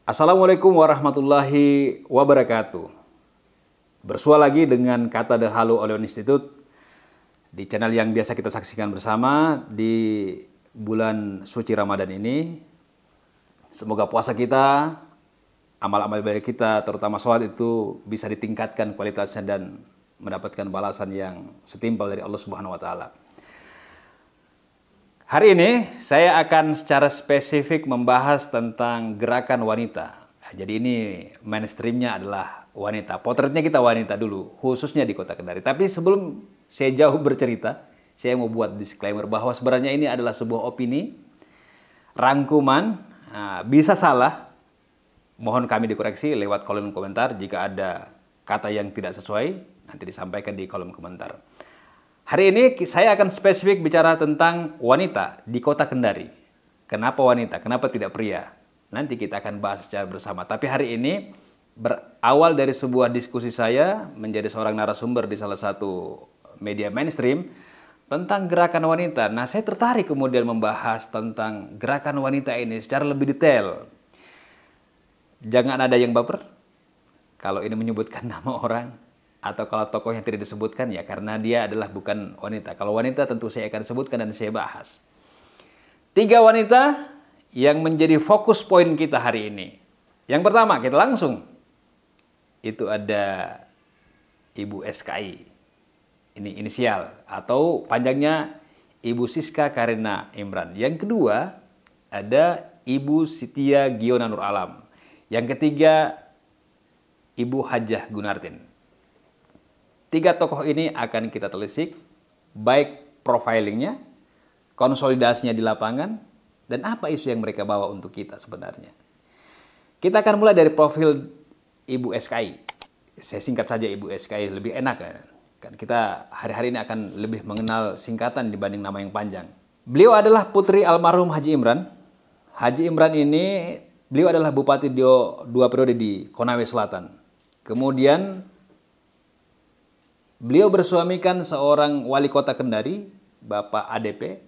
Assalamualaikum warahmatullahi wabarakatuh. Bersua lagi dengan Kata The Halu Olion Institute di channel yang biasa kita saksikan bersama di bulan suci Ramadan ini. Semoga puasa kita, amal-amal baik kita, terutama sholat itu bisa ditingkatkan kualitasnya dan mendapatkan balasan yang setimpal dari Allah Subhanahu wa Ta'ala. Hari ini saya akan secara spesifik membahas tentang gerakan wanita. Jadi ini mainstreamnya adalah wanita. Potretnya kita wanita dulu, khususnya di Kota Kendari. Tapi sebelum saya jauh bercerita, saya mau buat disclaimer bahwa sebenarnya ini adalah sebuah opini, rangkuman, bisa salah. Mohon kami dikoreksi lewat kolom komentar jika ada kata yang tidak sesuai, nanti disampaikan di kolom komentar. Hari ini saya akan spesifik bicara tentang wanita di Kota Kendari. Kenapa wanita? Kenapa tidak pria? Nanti kita akan bahas secara bersama. Tapi hari ini berawal dari sebuah diskusi saya menjadi seorang narasumber di salah satu media mainstream tentang gerakan wanita. Nah, saya tertarik kemudian membahas tentang gerakan wanita ini secara lebih detail. Jangan ada yang baper kalau ini menyebutkan nama orang. Atau kalau tokohnya tidak disebutkan ya karena dia adalah bukan wanita. Kalau wanita tentu saya akan sebutkan dan saya bahas. 3 wanita yang menjadi fokus poin kita hari ini. Yang pertama kita langsung. Itu ada Ibu SKI. Ini inisial atau panjangnya Ibu Siska Karina Imran. Yang kedua ada Ibu Sitiya Giona Nur Alam. Yang ketiga Ibu Hajah Gunartin. 3 tokoh ini akan kita telisik, baik profilingnya, konsolidasinya di lapangan, dan apa isu yang mereka bawa untuk kita sebenarnya. Kita akan mulai dari profil Ibu SKI. Saya singkat saja Ibu SKI, lebih enak kan. Kita hari-hari ini akan lebih mengenal singkatan dibanding nama yang panjang. Beliau adalah putri almarhum Haji Imran. Haji Imran ini, beliau adalah bupati 2 periode di Konawe Selatan. Kemudian beliau bersuamikan seorang wali kota Kendari, Bapak ADP.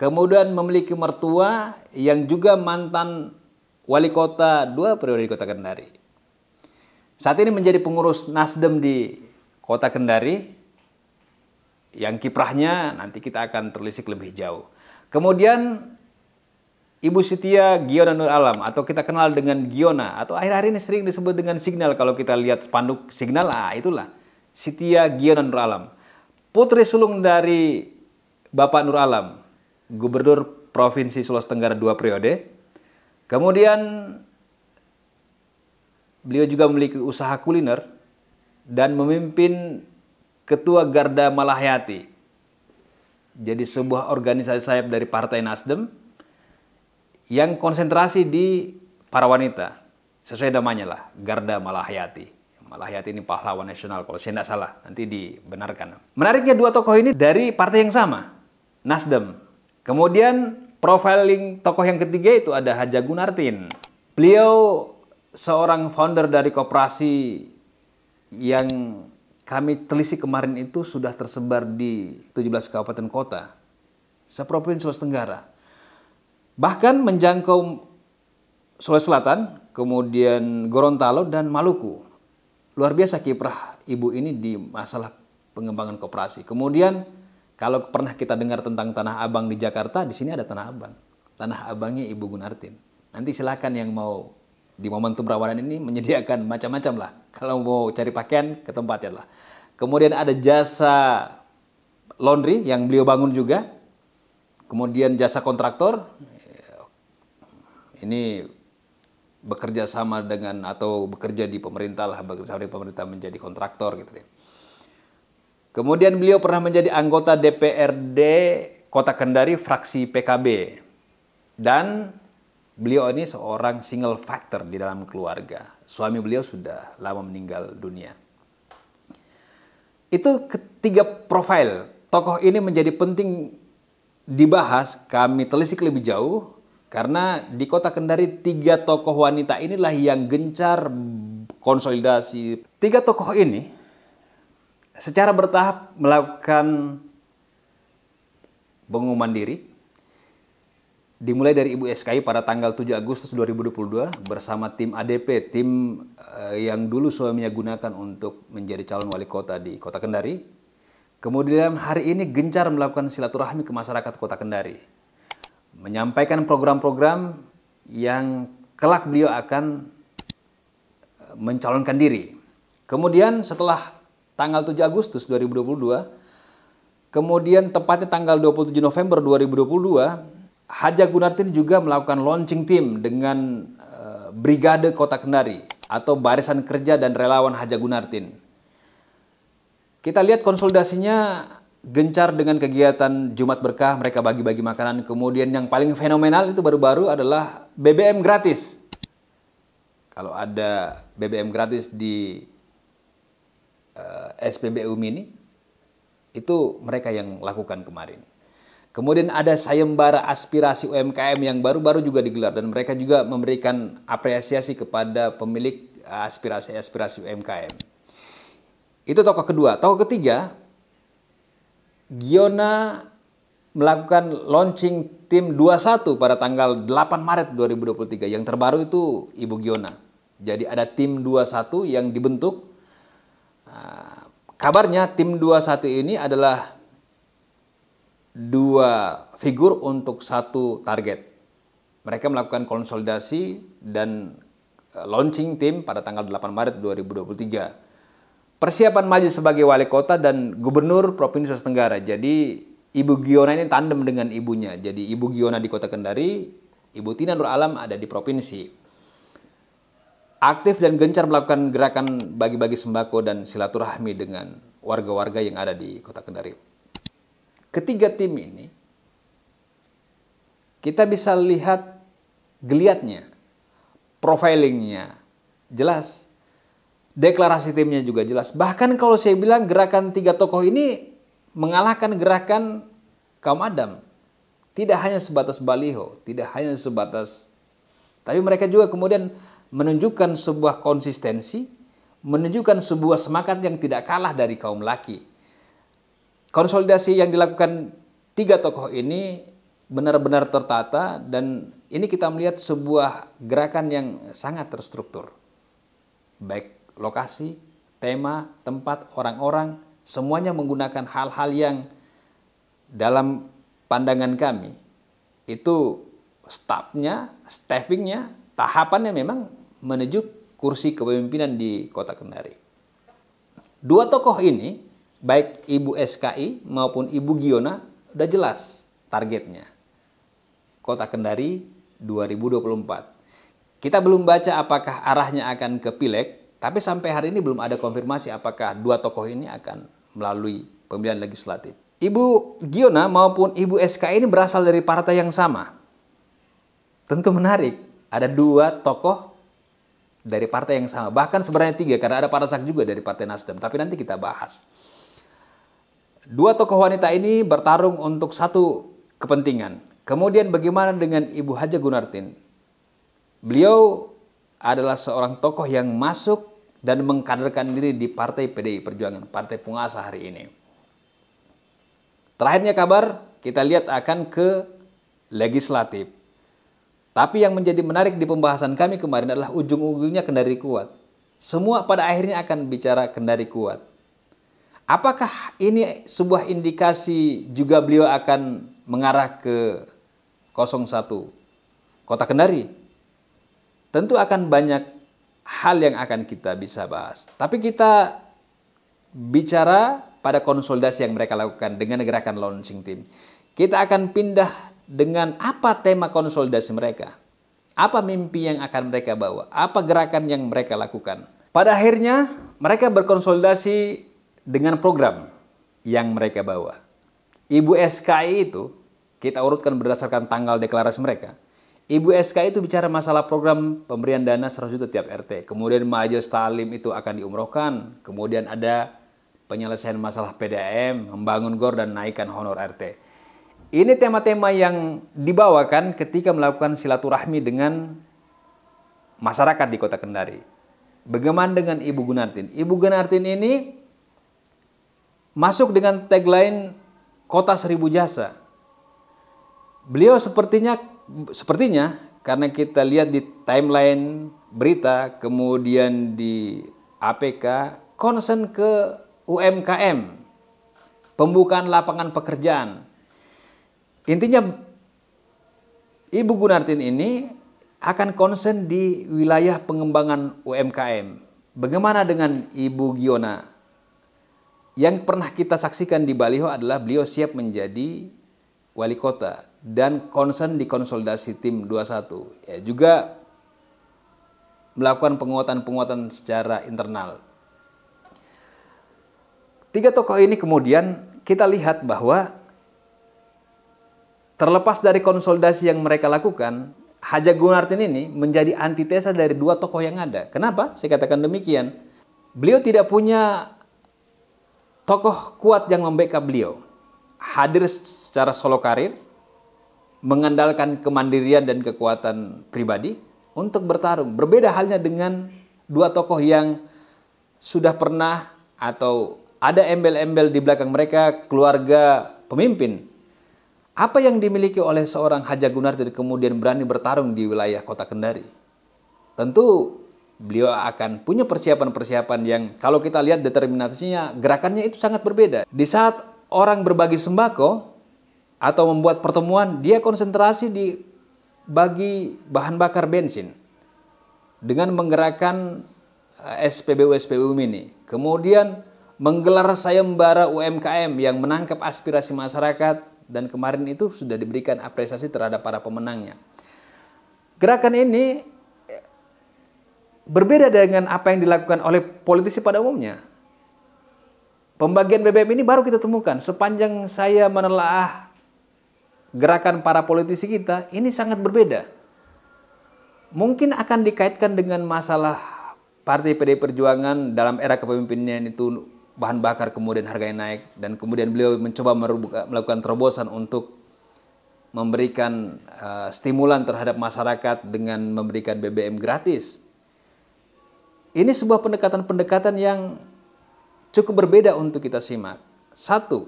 Kemudian memiliki mertua yang juga mantan wali kota 2 periode di Kota Kendari. Saat ini menjadi pengurus Nasdem di Kota Kendari. Yang kiprahnya nanti kita akan terlisik lebih jauh. Kemudian Ibu Sitiya Giona Nur Alam atau kita kenal dengan Giona atau akhir-akhir ini sering disebut dengan Signal kalau kita lihat spanduk Signal, itulah. Sitiya Giona Nur Alam, putri sulung dari Bapak Nur Alam, Gubernur Provinsi Sulawesi Tenggara 2 periode. Kemudian beliau juga memiliki usaha kuliner dan memimpin Ketua Garda Malahayati. Jadi sebuah organisasi sayap dari Partai Nasdem yang konsentrasi di para wanita. Sesuai namanya lah, Garda Malahayati. Malahayati ini pahlawan nasional kalau saya tidak salah, nanti dibenarkan. Menariknya 2 tokoh ini dari partai yang sama, Nasdem. Kemudian profiling tokoh yang ketiga itu ada Hajah Gunartin. Beliau seorang founder dari koperasi yang kami telisik kemarin itu sudah tersebar di 17 kabupaten kota, seprovinsi Sulawesi Tenggara. Bahkan menjangkau Sulawesi Selatan, kemudian Gorontalo dan Maluku. Luar biasa kiprah ibu ini di masalah pengembangan koperasi. Kemudian kalau pernah kita dengar tentang Tanah Abang di Jakarta, di sini ada Tanah Abang. Tanah Abangnya Ibu Gunartin. Nanti silakan yang mau di momentum Ramadan ini menyediakan macam-macam lah. Kalau mau cari pakaian ke tempatnya lah. Kemudian ada jasa laundry yang beliau bangun juga. Kemudian jasa kontraktor. Ini bekerja sama dengan atau bekerja di pemerintah lah, bekerja di pemerintah menjadi kontraktor gitu deh. Kemudian beliau pernah menjadi anggota DPRD Kota Kendari fraksi PKB. Dan beliau ini seorang single factor di dalam keluarga. Suami beliau sudah lama meninggal dunia. Itu 3 profil tokoh ini menjadi penting dibahas, kami telisik lebih jauh. Karena di Kota Kendari 3 tokoh wanita inilah yang gencar konsolidasi. 3 tokoh ini secara bertahap melakukan pengumuman diri dimulai dari Ibu SKI pada tanggal 7 Agustus 2022 bersama tim ADP, tim yang dulu suaminya gunakan untuk menjadi calon wali kota di Kota Kendari. Kemudian hari ini gencar melakukan silaturahmi ke masyarakat Kota Kendari, menyampaikan program-program yang kelak beliau akan mencalonkan diri. Kemudian setelah tanggal 7 Agustus 2022, kemudian tepatnya tanggal 27 November 2022, Haja Gunartin juga melakukan launching tim dengan Brigade Kota Kendari atau Barisan Kerja dan Relawan Haja Gunartin. Kita lihat konsolidasinya gencar dengan kegiatan Jumat Berkah, mereka bagi-bagi makanan. Kemudian yang paling fenomenal itu baru-baru adalah BBM gratis. Kalau ada BBM gratis di SPBU Mini, itu mereka yang lakukan kemarin. Kemudian ada sayembara aspirasi UMKM yang baru-baru juga digelar dan mereka juga memberikan apresiasi kepada pemilik aspirasi UMKM. Itu tokoh kedua. Tokoh ketiga, Giona melakukan launching tim 21 pada tanggal 8 Maret 2023. Yang terbaru itu Ibu Giona. Jadi ada tim 21 yang dibentuk. Kabarnya tim 21 ini adalah 2 figur untuk 1 target. Mereka melakukan konsolidasi dan launching tim pada tanggal 8 Maret 2023. Persiapan maju sebagai wali kota dan gubernur Provinsi Sulawesi Tenggara. Jadi Ibu Giona ini tandem dengan ibunya. Jadi Ibu Giona di Kota Kendari, Ibu Tina Nur Alam ada di provinsi. Aktif dan gencar melakukan gerakan bagi-bagi sembako dan silaturahmi dengan warga-warga yang ada di Kota Kendari. Ketiga tim ini, kita bisa lihat geliatnya, profilingnya jelas, deklarasi timnya juga jelas. Bahkan kalau saya bilang gerakan 3 tokoh ini mengalahkan gerakan kaum Adam. Tidak hanya sebatas baliho, tidak hanya sebatas, tapi mereka juga kemudian menunjukkan sebuah konsistensi, menunjukkan sebuah semangat yang tidak kalah dari kaum laki. Konsolidasi yang dilakukan 3 tokoh ini benar-benar tertata dan ini kita melihat sebuah gerakan yang sangat terstruktur. Baik lokasi, tema, tempat, orang-orang, semuanya menggunakan hal-hal yang dalam pandangan kami itu staffingnya, tahapannya memang menuju kursi kepemimpinan di Kota Kendari. 2 tokoh ini, baik Ibu SKI maupun Ibu Giona, udah jelas targetnya. Kota Kendari 2024. Kita belum baca apakah arahnya akan ke Pileg, tapi sampai hari ini belum ada konfirmasi apakah 2 tokoh ini akan melalui pemilihan legislatif. Ibu Giona maupun Ibu SKI ini berasal dari partai yang sama. Tentu menarik, ada 2 tokoh dari partai yang sama. Bahkan sebenarnya 3, karena ada Parasak juga dari Partai Nasdem, tapi nanti kita bahas. 2 tokoh wanita ini bertarung untuk 1 kepentingan. Kemudian bagaimana dengan Ibu Haja Gunartin? Beliau adalah seorang tokoh yang masuk dan mengkaderkan diri di Partai PDI Perjuangan, partai penguasa hari ini. Terakhirnya kabar, kita lihat akan ke legislatif. Tapi yang menjadi menarik di pembahasan kami kemarin adalah ujung-ujungnya Kendari kuat. Semua pada akhirnya akan bicara Kendari kuat. Apakah ini sebuah indikasi juga beliau akan mengarah ke 01 Kota Kendari? Tentu akan banyak hal yang akan kita bisa bahas. Tapi kita bicara pada konsolidasi yang mereka lakukan dengan gerakan launching team. Kita akan pindah dengan apa tema konsolidasi mereka. Apa mimpi yang akan mereka bawa? Apa gerakan yang mereka lakukan? Pada akhirnya mereka berkonsolidasi dengan program yang mereka bawa. Ibu SKI itu kita urutkan berdasarkan tanggal deklarasi mereka. Ibu SKI itu bicara masalah program pemberian dana 100 juta tiap RT. Kemudian majelis ta'lim itu akan diumrohkan. Kemudian ada penyelesaian masalah PDAM, membangun GOR dan naikkan honor RT. Ini tema-tema yang dibawakan ketika melakukan silaturahmi dengan masyarakat di Kota Kendari. Bagaimana dengan Ibu Gunartin? Ibu Gunartin ini masuk dengan tagline Kota Seribu Jasa. Beliau sepertinya sepertinya karena kita lihat di timeline berita, kemudian di APK, concern ke UMKM, pembukaan lapangan pekerjaan. Intinya Ibu Gunartin ini akan concern di wilayah pengembangan UMKM. Bagaimana dengan Ibu Giona? Yang pernah kita saksikan di baliho adalah beliau siap menjadi wali kota dan concern di konsolidasi tim 21. Ya, juga melakukan penguatan-penguatan secara internal. Tiga tokoh ini kemudian kita lihat bahwa terlepas dari konsolidasi yang mereka lakukan, Haja Gunartin ini menjadi antitesa dari dua tokoh yang ada. Kenapa? Saya katakan demikian. Beliau tidak punya tokoh kuat yang membackup beliau. Hadir secara solo karir, mengandalkan kemandirian dan kekuatan pribadi untuk bertarung. Berbeda halnya dengan dua tokoh yang sudah pernah atau ada embel-embel di belakang mereka keluarga pemimpin. Apa yang dimiliki oleh seorang Haja Gunartin kemudian berani bertarung di wilayah kota Kendari? Tentu beliau akan punya persiapan-persiapan yang kalau kita lihat determinasinya, gerakannya itu sangat berbeda. Di saat orang berbagi sembako atau membuat pertemuan, dia konsentrasi di bagi bahan bakar bensin dengan menggerakkan SPBU ini. Kemudian menggelar sayembara UMKM yang menangkap aspirasi masyarakat dan kemarin itu sudah diberikan apresiasi terhadap para pemenangnya. Gerakan ini berbeda dengan apa yang dilakukan oleh politisi pada umumnya. Pembagian BBM ini baru kita temukan. Sepanjang saya menelaah gerakan para politisi kita, ini sangat berbeda. Mungkin akan dikaitkan dengan masalah Partai PDI Perjuangan dalam era kepemimpinan itu bahan bakar kemudian harganya naik. Dan kemudian beliau mencoba melakukan terobosan untuk memberikan stimulan terhadap masyarakat dengan memberikan BBM gratis. Ini sebuah pendekatan-pendekatan yang cukup berbeda untuk kita simak. Satu,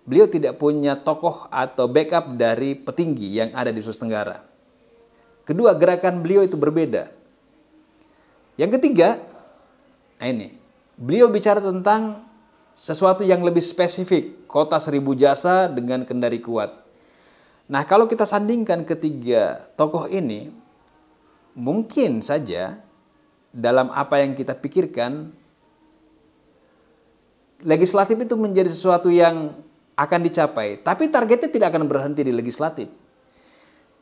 beliau tidak punya tokoh atau backup dari petinggi yang ada di Sulawesi Tenggara. Kedua, gerakan beliau itu berbeda. Yang ketiga, ini, beliau bicara tentang sesuatu yang lebih spesifik, kota seribu jasa dengan Kendari kuat. Nah, kalau kita sandingkan ketiga tokoh ini, mungkin saja dalam apa yang kita pikirkan, legislatif itu menjadi sesuatu yang akan dicapai, tapi targetnya tidak akan berhenti di legislatif.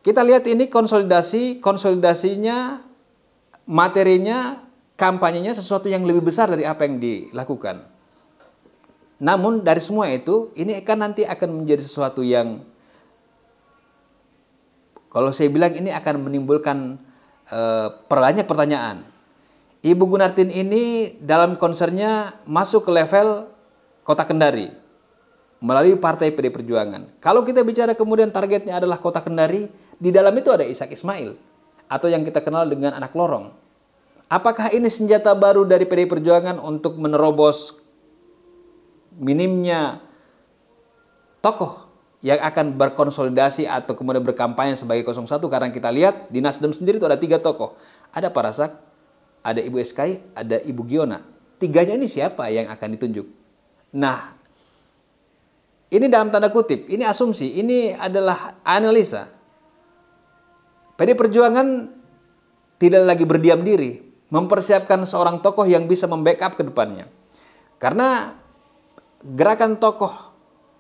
Kita lihat ini konsolidasinya, materinya, kampanyenya sesuatu yang lebih besar dari apa yang dilakukan. Namun dari semua itu, ini nanti akan menjadi sesuatu yang, kalau saya bilang ini akan menimbulkan banyak pertanyaan. Ibu Gunartin ini dalam konsernya masuk ke level kota Kendari melalui Partai PDI Perjuangan. Kalau kita bicara kemudian targetnya adalah kota Kendari, di dalam itu ada Ishak Ismail atau yang kita kenal dengan anak lorong. Apakah ini senjata baru dari PDI Perjuangan untuk menerobos minimnya tokoh yang akan berkonsolidasi atau kemudian berkampanye sebagai 01? Karena kita lihat di Nasdem sendiri itu ada 3 tokoh. Ada Parasak, ada Ibu SKI, ada Ibu Giona. Tiganya ini siapa yang akan ditunjuk? Nah, ini dalam tanda kutip, ini asumsi, ini adalah analisa. PDI Perjuangan tidak lagi berdiam diri, mempersiapkan seorang tokoh yang bisa membackup ke depannya. Karena gerakan tokoh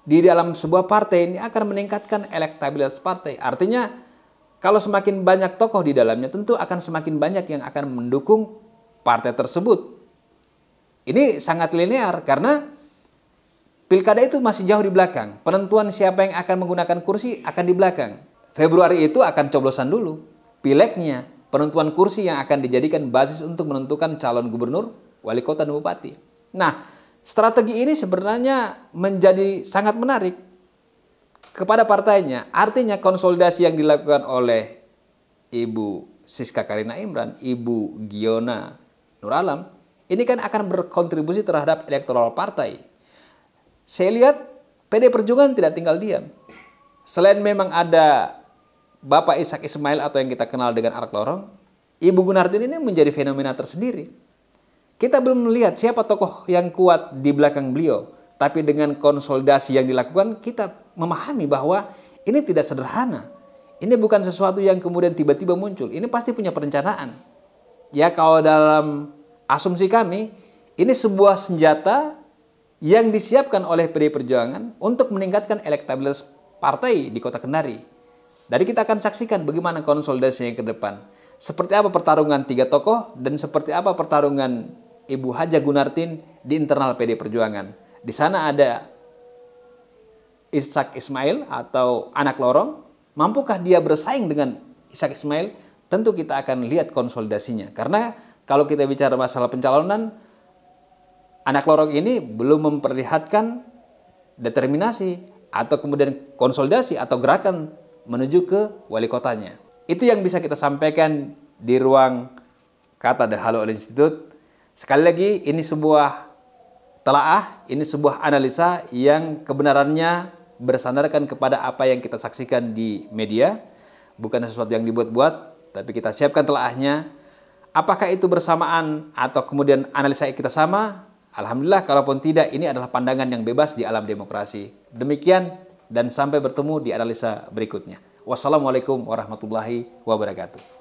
di dalam sebuah partai ini akan meningkatkan elektabilitas partai. Artinya, kalau semakin banyak tokoh di dalamnya, tentu akan semakin banyak yang akan mendukung partai tersebut. Ini sangat linear karena pilkada itu masih jauh di belakang. Penentuan siapa yang akan menggunakan kursi akan di belakang. Februari itu akan coblosan dulu. Pilegnya, penentuan kursi yang akan dijadikan basis untuk menentukan calon gubernur, wali kota, dan bupati. Nah, strategi ini sebenarnya menjadi sangat menarik kepada partainya. Artinya konsolidasi yang dilakukan oleh Ibu Siska Karina Imran, Ibu Giona Nuralam, ini kan akan berkontribusi terhadap elektoral partai. Saya lihat PDI Perjuangan tidak tinggal diam. Selain memang ada Bapak Ishak Ismail atau yang kita kenal dengan Anak Lorong, Ibu Gunartin ini menjadi fenomena tersendiri. Kita belum melihat siapa tokoh yang kuat di belakang beliau. Tapi dengan konsolidasi yang dilakukan, kita memahami bahwa ini tidak sederhana. Ini bukan sesuatu yang kemudian tiba-tiba muncul. Ini pasti punya perencanaan. Ya, kalau dalam asumsi kami, ini sebuah senjata yang disiapkan oleh PDI Perjuangan untuk meningkatkan elektabilitas partai di Kota Kendari. Dari kita akan saksikan bagaimana konsolidasinya ke depan. Seperti apa pertarungan tiga tokoh dan seperti apa pertarungan Ibu Haja Gunartin di internal PDI Perjuangan. Di sana ada Ishak Ismail atau Anak Lorong. Mampukah dia bersaing dengan Ishak Ismail? Tentu kita akan lihat konsolidasinya. Karena kalau kita bicara masalah pencalonan, Anak Lorong ini belum memperlihatkan determinasi atau kemudian konsolidasi atau gerakan menuju ke wali kotanya. Itu yang bisa kita sampaikan di ruang Kata The Halo Institute. Sekali lagi, ini sebuah telaah, ini sebuah analisa yang kebenarannya bersandarkan kepada apa yang kita saksikan di media. Bukan sesuatu yang dibuat-buat, tapi kita siapkan telaahnya. Apakah itu bersamaan atau kemudian analisa kita sama? Alhamdulillah, kalaupun tidak, ini adalah pandangan yang bebas di alam demokrasi. Demikian dan sampai bertemu di analisa berikutnya. Wassalamualaikum warahmatullahi wabarakatuh.